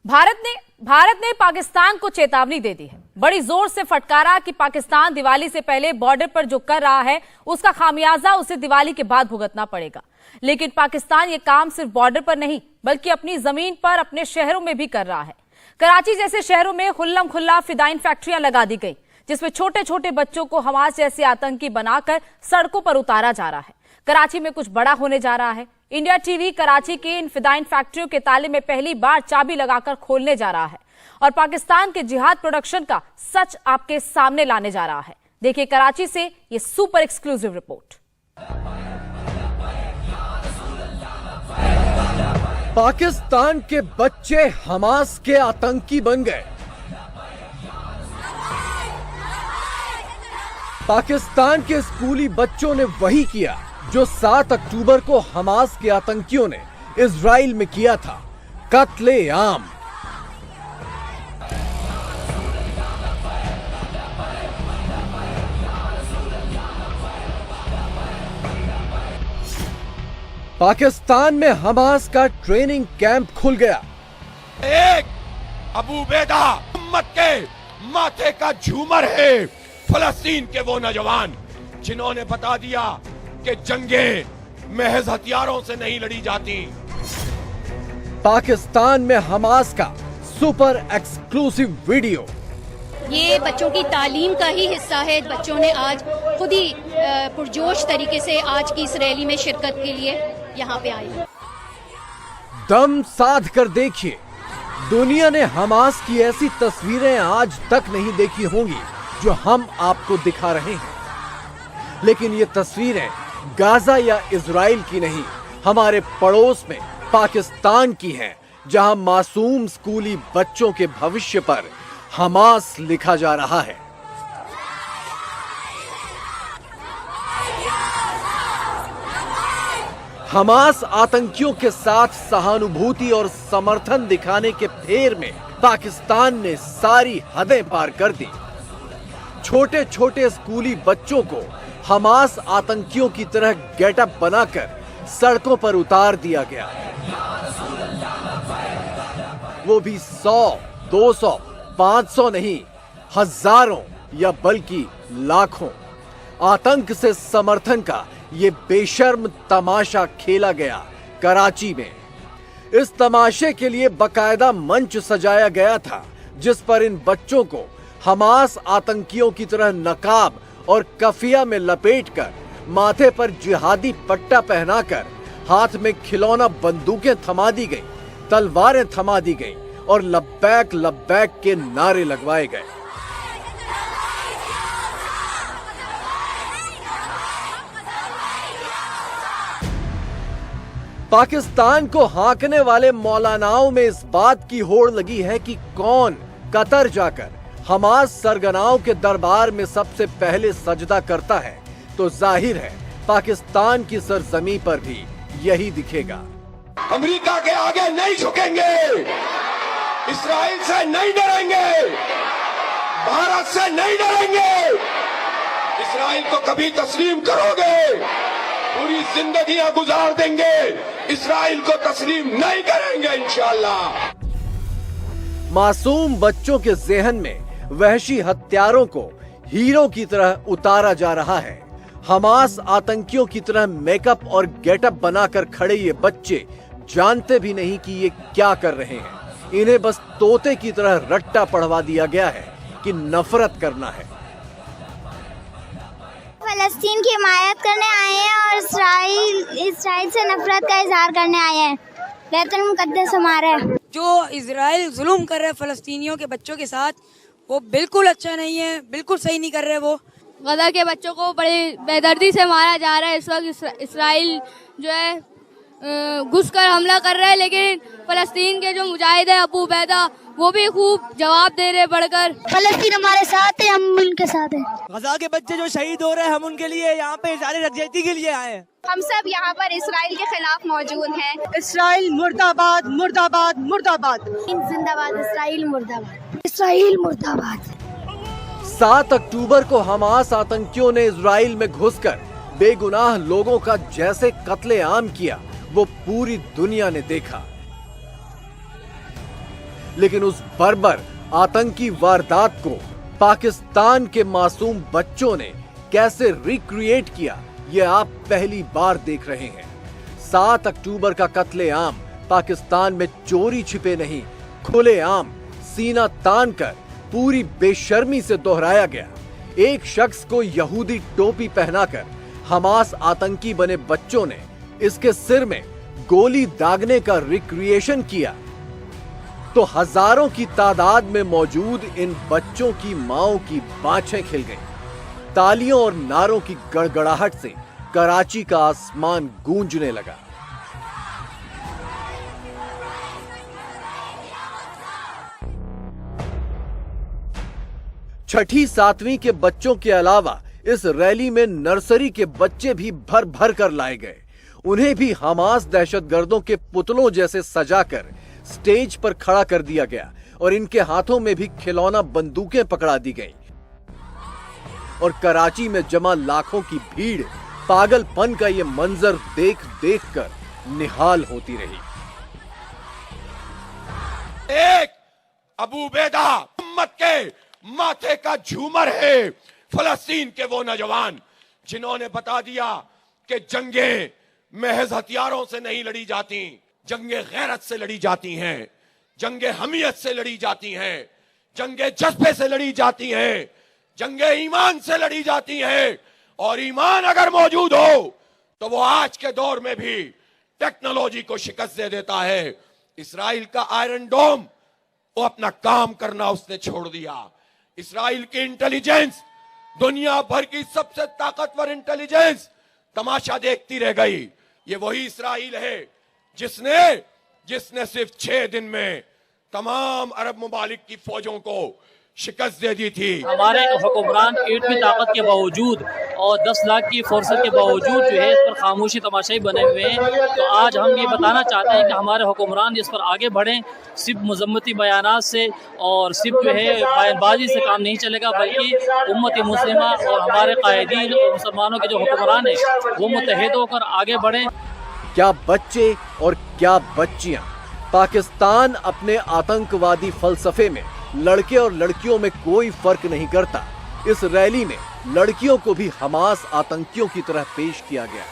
भारत ने पाकिस्तान को चेतावनी दे दी है। बड़ी जोर से फटकारा कि पाकिस्तान दिवाली से पहले बॉर्डर पर जो कर रहा है उसका खामियाजा उसे दिवाली के बाद भुगतना पड़ेगा। लेकिन पाकिस्तान ये काम सिर्फ बॉर्डर पर नहीं बल्कि अपनी जमीन पर अपने शहरों में भी कर रहा है। कराची जैसे शहरों में खुल्लम खुल्ला फिदाइन फैक्ट्रियां लगा दी गई जिसमें छोटे छोटे बच्चों को हमास जैसे आतंकी बनाकर सड़कों पर उतारा जा रहा है। कराची में कुछ बड़ा होने जा रहा है। इंडिया टीवी कराची के इन फिदाइन फैक्ट्रियों के ताले में पहली बार चाबी लगाकर खोलने जा रहा है और पाकिस्तान के जिहाद प्रोडक्शन का सच आपके सामने लाने जा रहा है। देखिए कराची से ये सुपर एक्सक्लूसिव रिपोर्ट। पाकिस्तान के बच्चे हमास के आतंकी बन गए। पाकिस्तान के स्कूली बच्चों ने वही किया जो 7 अक्टूबर को हमास के आतंकियों ने इजराइल में किया था, कत्ले आम। पाकिस्तान में हमास का ट्रेनिंग कैंप खुल गया। एक अबू उबैदा उम्मत के माथे का झूमर है। फलस्तीन के वो नौजवान जिन्होंने बता दिया कि जंगें महज हथियारों से नहीं लड़ी जाती। पाकिस्तान में हमास का सुपर एक्सक्लूसिव वीडियो। ये बच्चों की तालीम का ही हिस्सा है। बच्चों ने आज खुद ही पुरजोश तरीके से आज की इस रैली में शिरकत के लिए यहाँ पे आए। दम साध कर देखिए, दुनिया ने हमास की ऐसी तस्वीरें आज तक नहीं देखी होंगी जो हम आपको दिखा रहे हैं। लेकिन ये तस्वीरें गाजा या इजराइल की नहीं, हमारे पड़ोस में पाकिस्तान की हैं, जहां मासूम स्कूली बच्चों के भविष्य पर हमास लिखा जा रहा है। हमास आतंकियों के साथ सहानुभूति और समर्थन दिखाने के फेर में पाकिस्तान ने सारी हदें पार कर दी। छोटे छोटे स्कूली बच्चों को हमास आतंकियों की तरह गेटअप बनाकर सड़कों पर उतार दिया गया। वो भी 100, 200, 500 नहीं, हजारों या बल्कि लाखों। आतंक से समर्थन का ये बेशर्म तमाशा खेला गया कराची में। इस तमाशे के लिए बकायदा मंच सजाया गया था जिस पर इन बच्चों को हमास आतंकियों की तरह नकाब और कफिया में लपेटकर, माथे पर जिहादी पट्टा पहनाकर, हाथ में खिलौना बंदूकें थमा दी गई, तलवारें थमा दी गई और लब्बैक लब्बैक के नारे लगवाए गए। पाकिस्तान को हांकने वाले मौलानाओं में इस बात की होड़ लगी है कि कौन कतर जाकर हमास सरगनाओं के दरबार में सबसे पहले सजदा करता है, तो जाहिर है पाकिस्तान की सरजमी पर भी यही दिखेगा। अमेरिका के आगे नहीं झुकेंगे, इस्राइल से नहीं डरेंगे, भारत से नहीं डरेंगे। इस्राइल को कभी तस्लीम करोगे, पूरी जिंदगियां गुजार देंगे, इस्राइल को तस्लीम नहीं करेंगे इंशाअल्लाह। मासूम बच्चों के ज़हन में वहशी हत्यारों को हीरो की तरह उतारा जा रहा है। हमास आतंकियों की तरह मेकअप और गेटअप बनाकर खड़े ये बच्चे जानते भी नहीं कि ये क्या कर रहे हैं। इन्हें बस तोते की तरह रट्टा पढ़वा दिया गया है कि नफरत करना है। फलस्तीन की हिमायत करने आए हैं और इस्राइल से नफरत का इजहार करने आए हैं। बैतुल मुकद्दस हमारा है। जो इजराइल जुल्म कर रहे हैं फलस्तीनियों के बच्चों के साथ, वो बिल्कुल अच्छा नहीं है, बिल्कुल सही नहीं कर रहे। वो गजा के बच्चों को बड़ी बेदर्दी से मारा जा रहा है। इस वक्त इस्राइल जो है घुसकर हमला कर रहा है, लेकिन फलस्तीन के जो मुजाहिद है अबू उबैदा वो भी खूब जवाब दे रहे बढ़कर। फलस्तीन हमारे साथ है, हम उनके साथ हैं। गजा के बच्चे जो शहीद हो रहे हैं, हम उनके लिए यहाँ पे इज़हार यकजहती के लिए आए हैं। हम सब यहाँ पर इस्राइल के खिलाफ मौजूद हैं। इस्राइल मुर्दाबाद, मुर्दाबाद, मुर्दाबाद। जिंदाबाद इस्राइल, मुर्दाबाद इस्राइल, मुर्दाबाद। 7 अक्टूबर को हमास आतंकियों ने इजराइल में घुसकर बेगुनाह लोगों का जैसे कत्लेआम किया वो पूरी दुनिया ने देखा। लेकिन उस बर्बर आतंकी वारदात को पाकिस्तान के मासूम बच्चों ने कैसे रिक्रिएट किया, ये आप पहली बार देख रहे हैं। 7 अक्टूबर का कत्लेआम पाकिस्तान में चोरी छिपे नहीं, खुलेआम सीना तान कर पूरी बेशर्मी से दोहराया गया। एक शख्स को यहूदी टोपी पहनाकर हमास आतंकी बने बच्चों ने इसके सिर में गोली दागने का रिक्रिएशन किया तो हजारों की तादाद में मौजूद इन बच्चों की मांओं की बाछें खिल गईं। तालियों और नारों की गड़गड़ाहट से कराची का आसमान गूंजने लगा। छठी 7वीं के बच्चों के अलावा इस रैली में नर्सरी के बच्चे भी भर भर कर लाए गए। उन्हें भी हमास दहशतगर्दों के पुतलों जैसे सजाकर स्टेज पर खड़ा कर दिया गया और इनके हाथों में भी खिलौना बंदूकें पकड़ा दी गईं। और कराची में जमा लाखों की भीड़ पागलपन का ये मंजर देख देख कर निहाल होती रही। एक अबू उबैदा उम्मत के माथे का झूमर है, फलस्तीन के वो नौजवान जिन्होंने बता दिया कि जंगें महज हथियारों से नहीं लड़ी जाती, जंगें गैरत से लड़ी जाती हैं, जंगें हमियत से लड़ी जाती हैं, जंगें जज्बे से लड़ी जाती हैं, जंगें ईमान से लड़ी जाती हैं। और ईमान अगर मौजूद हो तो वो आज के दौर में भी टेक्नोलॉजी को शिकस्त दे देता है। इस्राइल का आयरन डोम, वो अपना काम करना उसने छोड़ दिया। इस्राइल की इंटेलिजेंस, दुनिया भर की सबसे ताकतवर इंटेलिजेंस तमाशा देखती रह गई। ये वही इस्राइल है जिसने सिर्फ 6 दिन में तमाम अरब मुमालिक की फौजों को शिकस्त दे दी थी। हमारे हुक्मरान 8वीं ताकत के बावजूद और 10 लाख की फोर्स के बावजूद जो है इस पर खामोशी तमाशाई बने हुए हैं। तो आज हम ये बताना चाहते हैं कि हमारे हुक्मरान इस पर आगे बढ़ें। सिर्फ मजम्मती बयानात से और सिर्फ जो है बयानबाजी से काम नहीं चलेगा, बल्कि उम्मत मुस्लिमा और हमारे कायदीन और मुसलमानों के जो हुक्मरान है वो मुत्तहिद होकर आगे बढ़ें। क्या बच्चे और क्या बच्चियां पाकिस्तान अपने आतंकवादी फलसफे में लड़के और लड़कियों में कोई फर्क नहीं करता। इस रैली में लड़कियों को भी हमास आतंकियों की तरह पेश किया गया।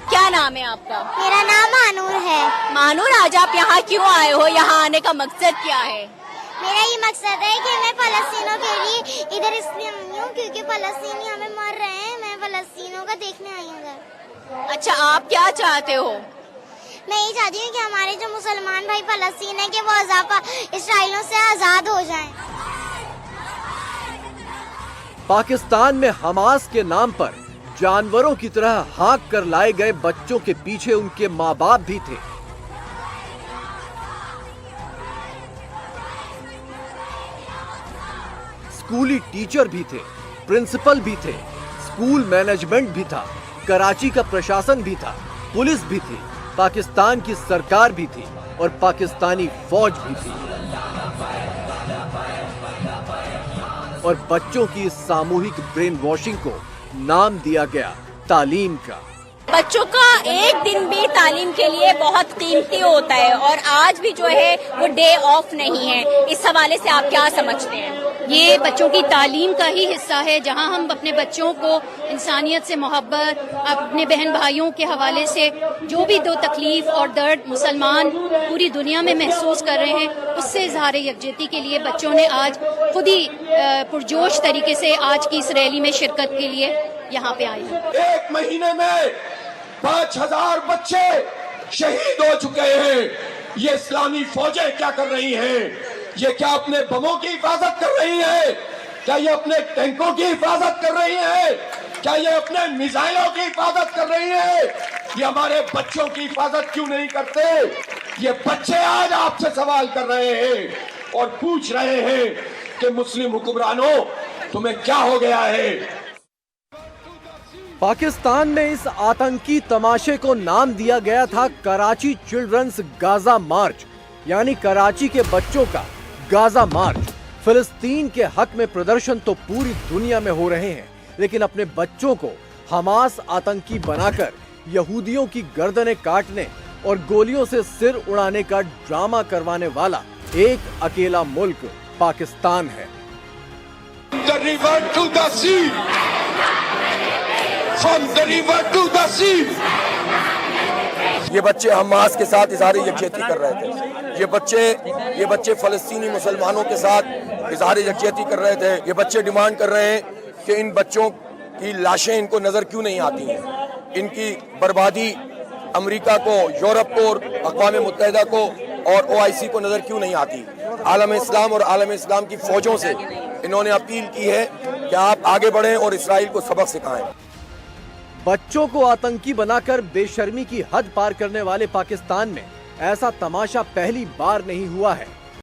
क्या नाम है आपका? मेरा नाम मानूर है। मानूर, आज आप यहाँ क्यों आए हो? यहाँ आने का मकसद क्या है? मेरा ये मकसद है कि मैं फलस्तीनों के लिए इधर इसलिए आई हूँ क्योंकि फलस्तीनी हमें मर रहे हैं। मैं फलस्तीनों का देखने आई हूँ। अच्छा, आप क्या चाहते हो? मैं ये चाहती हूँ कि हमारे जो मुसलमान भाई फलस्तीन है कि वो इसराइलियों से आजाद हो जाएं। पाकिस्तान में हमास के नाम पर जानवरों की तरह हाँक कर लाए गए बच्चों के पीछे उनके माँ बाप भी थे। स्कूली टीचर भी थे, प्रिंसिपल भी थे, स्कूल मैनेजमेंट भी था, कराची का प्रशासन भी था, पुलिस भी थी, पाकिस्तान की सरकार भी थी और पाकिस्तानी फौज भी थी। और बच्चों की इस सामूहिक ब्रेन वॉशिंग को नाम दिया गया तालीम का। बच्चों का एक दिन भी तालीम के लिए बहुत कीमती होता है और आज भी जो है वो डे ऑफ नहीं है। इस हवाले से आप क्या समझते हैं? ये बच्चों की तालीम का ही हिस्सा है, जहां हम अपने बच्चों को इंसानियत से मोहब्बत, अपने बहन भाइयों के हवाले से जो भी दो तकलीफ और दर्द मुसलमान पूरी दुनिया में महसूस कर रहे हैं, उससे इजहार यकजहती के लिए बच्चों ने आज खुद ही पुरजोश तरीके से आज की इस रैली में शिरकत के लिए यहाँ पे आए हैं। 1 महीने में 5000 बच्चे शहीद हो चुके हैं। ये इस्लामी फौजें क्या कर रही हैं? ये क्या अपने बमों की हिफाजत कर रही है? क्या ये अपने टैंकों की हिफाजत कर रही है? क्या ये अपने मिसाइलों की हिफाजत कर रही है? ये हमारे बच्चों की हिफाजत क्यों नहीं करते? ये बच्चे आज आपसे सवाल कर रहे हैं और पूछ रहे हैं कि मुस्लिम हुक्मरानों, तुम्हें क्या हो गया है? पाकिस्तान में इस आतंकी तमाशे को नाम दिया गया था कराची चिल्ड्रंस गाजा मार्च, यानी कराची के बच्चों का गाजा मार्च। फिलिस्तीन के हक में प्रदर्शन तो पूरी दुनिया में हो रहे हैं, लेकिन अपने बच्चों को हमास आतंकी बनाकर यहूदियों की गर्दनें काटने और गोलियों से सिर उड़ाने का ड्रामा करवाने वाला एक अकेला मुल्क पाकिस्तान है। The river to the sea. From the river to the sea. ये बच्चे हमास के साथ इजहार यकजहती कर रहे थे। ये बच्चे फलस्तीनी मुसलमानों के साथ इजहार यकजहती कर रहे थे। ये बच्चे डिमांड कर रहे हैं कि इन बच्चों की लाशें इनको नजर क्यों नहीं आती हैं। इनकी बर्बादी अमेरिका को, यूरोप को और अक़वाम मुत्तहिदा को और OIC को नजर क्यों नहीं आती। आलम इस्लाम और आलम इस्लाम की फौजों से इन्होंने अपील की है कि आप आगे बढ़ें और इसराइल को सबक सिखाएं। बच्चों को आतंकी बनाकर बेशर्मी की हद पार करने वाले पाकिस्तान में ऐसा तमाशा पहली बार नहीं हुआ है।